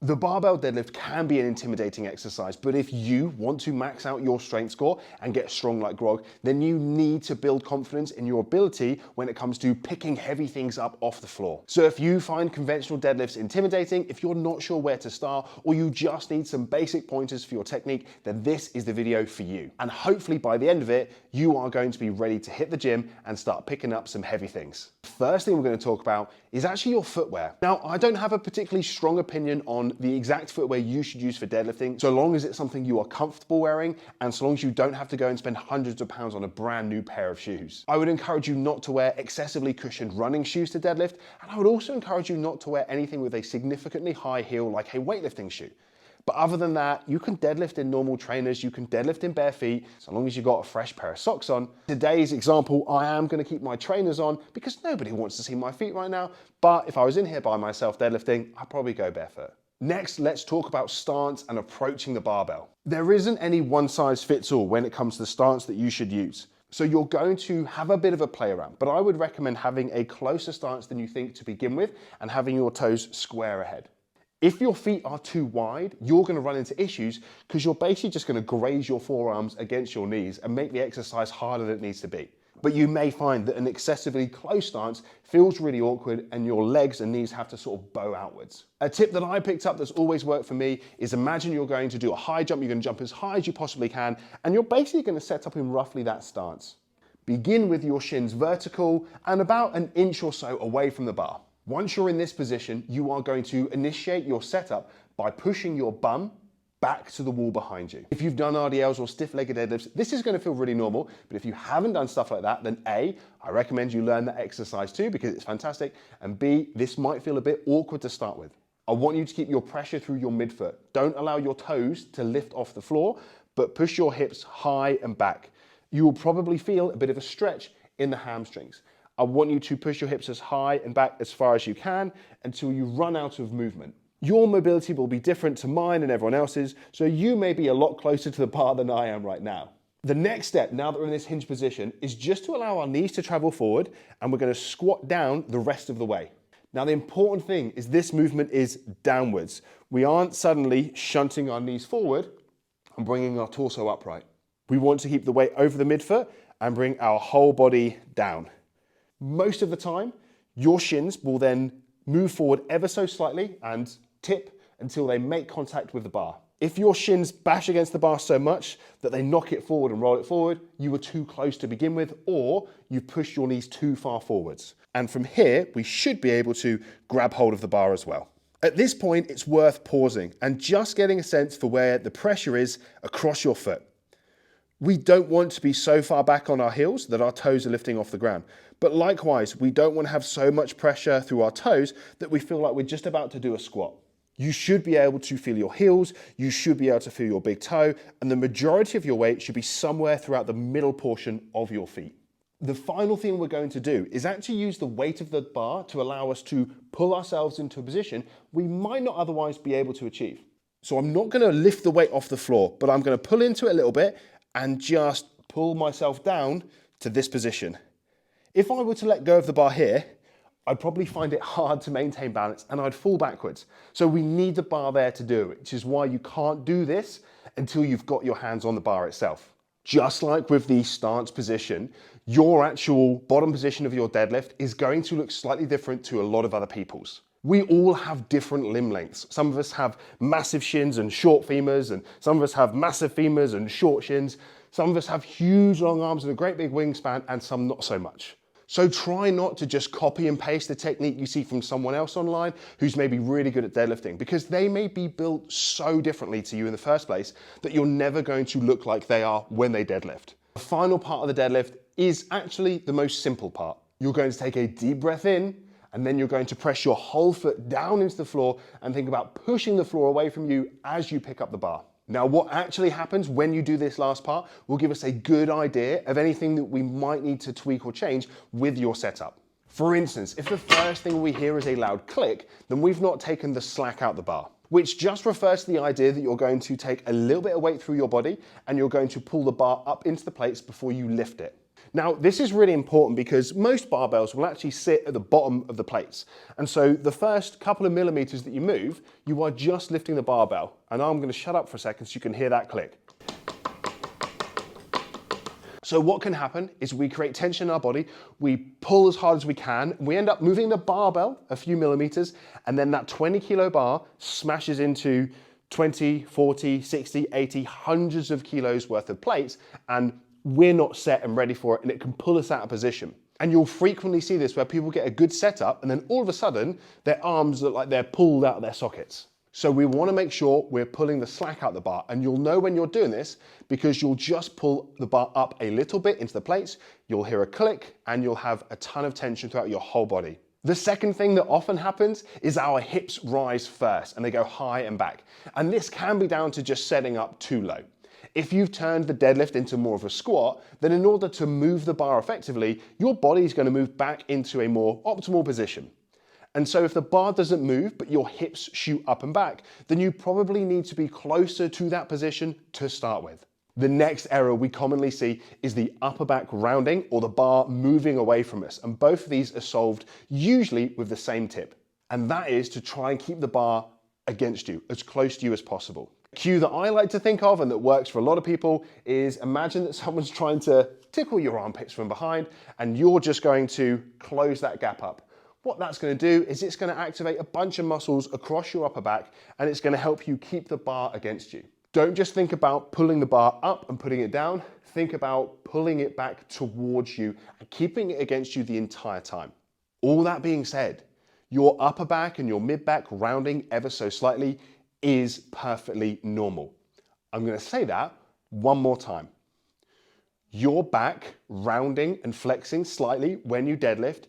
The barbell deadlift can be an intimidating exercise, but if you want to max out your strength score and get strong like Grog, then you need to build confidence in your ability when it comes to picking heavy things up off the floor. So if you find conventional deadlifts intimidating, if you're not sure where to start, or you just need some basic pointers for your technique, then this is the video for you. And hopefully by the end of it, you are going to be ready to hit the gym and start picking up some heavy things. First thing we're going to talk about is actually your footwear. Now, I don't have a particularly strong opinion on the exact footwear you should use for deadlifting, so long as it's something you are comfortable wearing and so long as you don't have to go and spend hundreds of pounds on a brand new pair of shoes. I would encourage you not to wear excessively cushioned running shoes to deadlift, and I would also encourage you not to wear anything with a significantly high heel like a weightlifting shoe. But other than that, you can deadlift in normal trainers, you can deadlift in bare feet, so long as you've got a fresh pair of socks on. Today's example, I am gonna keep my trainers on because nobody wants to see my feet right now, but if I was in here by myself deadlifting, I'd probably go barefoot. Next, let's talk about stance and approaching the barbell. There isn't any one size fits all when it comes to the stance that you should use. So you're going to have a bit of a play around, but I would recommend having a closer stance than you think to begin with and having your toes square ahead. If your feet are too wide, you're going to run into issues because you're basically just going to graze your forearms against your knees and make the exercise harder than it needs to be. But you may find that an excessively close stance feels really awkward and your legs and knees have to sort of bow outwards. A tip that I picked up that's always worked for me is imagine you're going to do a high jump, you're going to jump as high as you possibly can, and you're basically going to set up in roughly that stance. Begin with your shins vertical and about an inch or so away from the bar. Once you're in this position, you are going to initiate your setup by pushing your bum back to the wall behind you. If you've done RDLs or stiff-legged deadlifts, this is going to feel really normal, but if you haven't done stuff like that, then A, I recommend you learn that exercise too because it's fantastic, and B, this might feel a bit awkward to start with. I want you to keep your pressure through your midfoot. Don't allow your toes to lift off the floor, but push your hips high and back. You will probably feel a bit of a stretch in the hamstrings. I want you to push your hips as high and back as far as you can until you run out of movement. Your mobility will be different to mine and everyone else's, so you may be a lot closer to the bar than I am right now. The next step, now that we're in this hinge position, is just to allow our knees to travel forward, and we're going to squat down the rest of the way. Now, the important thing is this movement is downwards. We aren't suddenly shunting our knees forward and bringing our torso upright. We want to keep the weight over the midfoot and bring our whole body down. Most of the time, your shins will then move forward ever so slightly and tip until they make contact with the bar. If your shins bash against the bar so much that they knock it forward and roll it forward, you were too close to begin with, or you've pushed your knees too far forwards. And from here, we should be able to grab hold of the bar as well. At this point, it's worth pausing and just getting a sense for where the pressure is across your foot. We don't want to be so far back on our heels that our toes are lifting off the ground. But likewise, we don't want to have so much pressure through our toes that we feel like we're just about to do a squat. You should be able to feel your heels, you should be able to feel your big toe, and the majority of your weight should be somewhere throughout the middle portion of your feet. The final thing we're going to do is actually use the weight of the bar to allow us to pull ourselves into a position we might not otherwise be able to achieve. So I'm not going to lift the weight off the floor, but I'm going to pull into it a little bit and just pull myself down to this position. If I were to let go of the bar here, I'd probably find it hard to maintain balance and I'd fall backwards. So we need the bar there to do it, which is why you can't do this until you've got your hands on the bar itself. Just like with the stance position, your actual bottom position of your deadlift is going to look slightly different to a lot of other people's. We all have different limb lengths. Some of us have massive shins and short femurs, and some of us have massive femurs and short shins. Some of us have huge long arms and a great big wingspan, and some not so much. So try not to just copy and paste the technique you see from someone else online who's maybe really good at deadlifting, because they may be built so differently to you in the first place that you're never going to look like they are when they deadlift. The final part of the deadlift is actually the most simple part. You're going to take a deep breath in, and then you're going to press your whole foot down into the floor and think about pushing the floor away from you as you pick up the bar. Now, what actually happens when you do this last part will give us a good idea of anything that we might need to tweak or change with your setup. For instance, if the first thing we hear is a loud click, then we've not taken the slack out the bar, which just refers to the idea that you're going to take a little bit of weight through your body and you're going to pull the bar up into the plates before you lift it. Now, this is really important because most barbells will actually sit at the bottom of the plates. And so the first couple of millimeters that you move, you are just lifting the barbell. And I'm going to shut up for a second so you can hear that click. So what can happen is we create tension in our body, we pull as hard as we can, we end up moving the barbell a few millimeters, and then that 20 kilo bar smashes into 20, 40, 60, 80, hundreds of kilos worth of plates, and we're not set and ready for it, and it can pull us out of position. And you'll frequently see this where people get a good setup, and then all of a sudden, their arms look like they're pulled out of their sockets. So we want to make sure we're pulling the slack out the bar, and you'll know when you're doing this because you'll just pull the bar up a little bit into the plates, you'll hear a click, and you'll have a ton of tension throughout your whole body. The second thing that often happens is our hips rise first and they go high and back. And this can be down to just setting up too low. If you've turned the deadlift into more of a squat, then in order to move the bar effectively, your body's going to move back into a more optimal position. And so if the bar doesn't move, but your hips shoot up and back, then you probably need to be closer to that position to start with. The next error we commonly see is the upper back rounding or the bar moving away from us. And both of these are solved usually with the same tip. And that is to try and keep the bar against you, as close to you as possible. A cue that I like to think of and that works for a lot of people is imagine that someone's trying to tickle your armpits from behind and you're just going to close that gap up. What that's going to do is it's going to activate a bunch of muscles across your upper back and it's going to help you keep the bar against you. Don't just think about pulling the bar up and putting it down. Think about pulling it back towards you and keeping it against you the entire time. All that being said, your upper back and your mid back rounding ever so slightly is perfectly normal. I'm going to say that one more time. Your back rounding and flexing slightly when you deadlift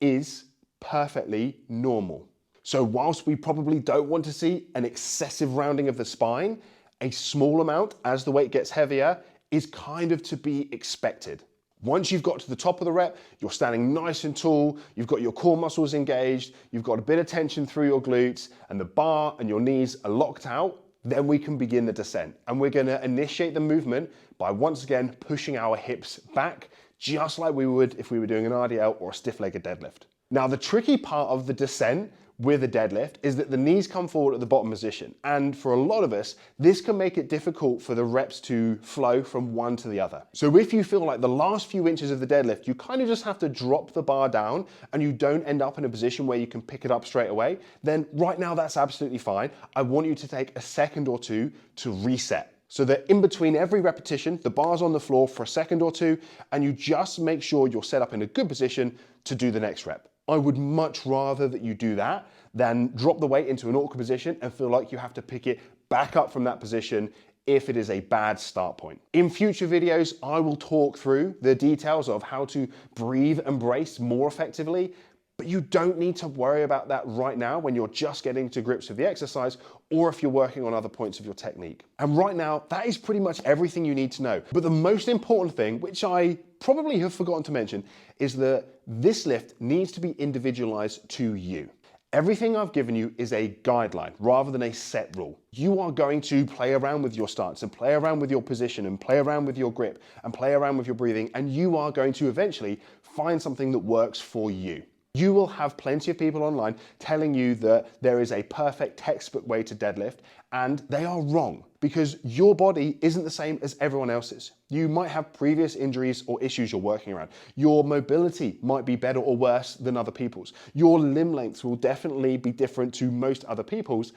is perfectly normal. So whilst we probably don't want to see an excessive rounding of the spine, a small amount as the weight gets heavier is kind of to be expected. Once you've got to the top of the rep, you're standing nice and tall, you've got your core muscles engaged, you've got a bit of tension through your glutes, and the bar and your knees are locked out, then we can begin the descent. And we're going to initiate the movement by once again pushing our hips back, just like we would if we were doing an RDL or a stiff-legged deadlift. Now, the tricky part of the descent with a deadlift is that the knees come forward at the bottom position. And for a lot of us, this can make it difficult for the reps to flow from one to the other. So if you feel like the last few inches of the deadlift, you kind of just have to drop the bar down and you don't end up in a position where you can pick it up straight away, then right now that's absolutely fine. I want you to take a second or two to reset. So that in between every repetition, the bar's on the floor for a second or two, and you just make sure you're set up in a good position to do the next rep. I would much rather that you do that than drop the weight into an awkward position and feel like you have to pick it back up from that position if it is a bad start point. In future videos, I will talk through the details of how to breathe and brace more effectively, but you don't need to worry about that right now when you're just getting to grips with the exercise or if you're working on other points of your technique. And right now, that is pretty much everything you need to know. But the most important thing, which I probably have forgotten to mention, is that this lift needs to be individualized to you. Everything I've given you is a guideline rather than a set rule. You are going to play around with your stance and play around with your position and play around with your grip and play around with your breathing, and you are going to eventually find something that works for you. You will have plenty of people online telling you that there is a perfect textbook way to deadlift, and they are wrong because your body isn't the same as everyone else's. You might have previous injuries or issues you're working around. Your mobility might be better or worse than other people's. Your limb lengths will definitely be different to most other people's,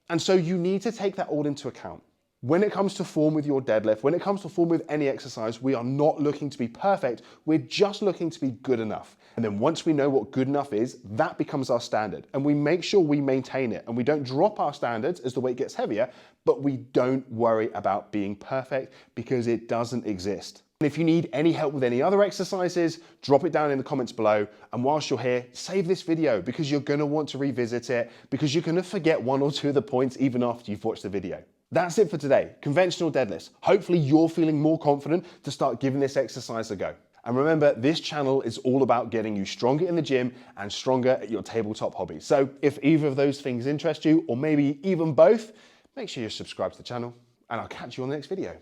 and so you need to take that all into account. When it comes to form with your deadlift, when it comes to form with any exercise, we are not looking to be perfect, we're just looking to be good enough. And then once we know what good enough is, that becomes our standard. And we make sure we maintain it and we don't drop our standards as the weight gets heavier, but we don't worry about being perfect because it doesn't exist. And if you need any help with any other exercises, drop it down in the comments below. And whilst you're here, save this video because you're gonna want to revisit it because you're gonna forget one or two of the points even after you've watched the video. That's it for today, conventional deadlifts. Hopefully you're feeling more confident to start giving this exercise a go. And remember, this channel is all about getting you stronger in the gym and stronger at your tabletop hobby. So if either of those things interest you, or maybe even both, make sure you're subscribed to the channel, and I'll catch you on the next video.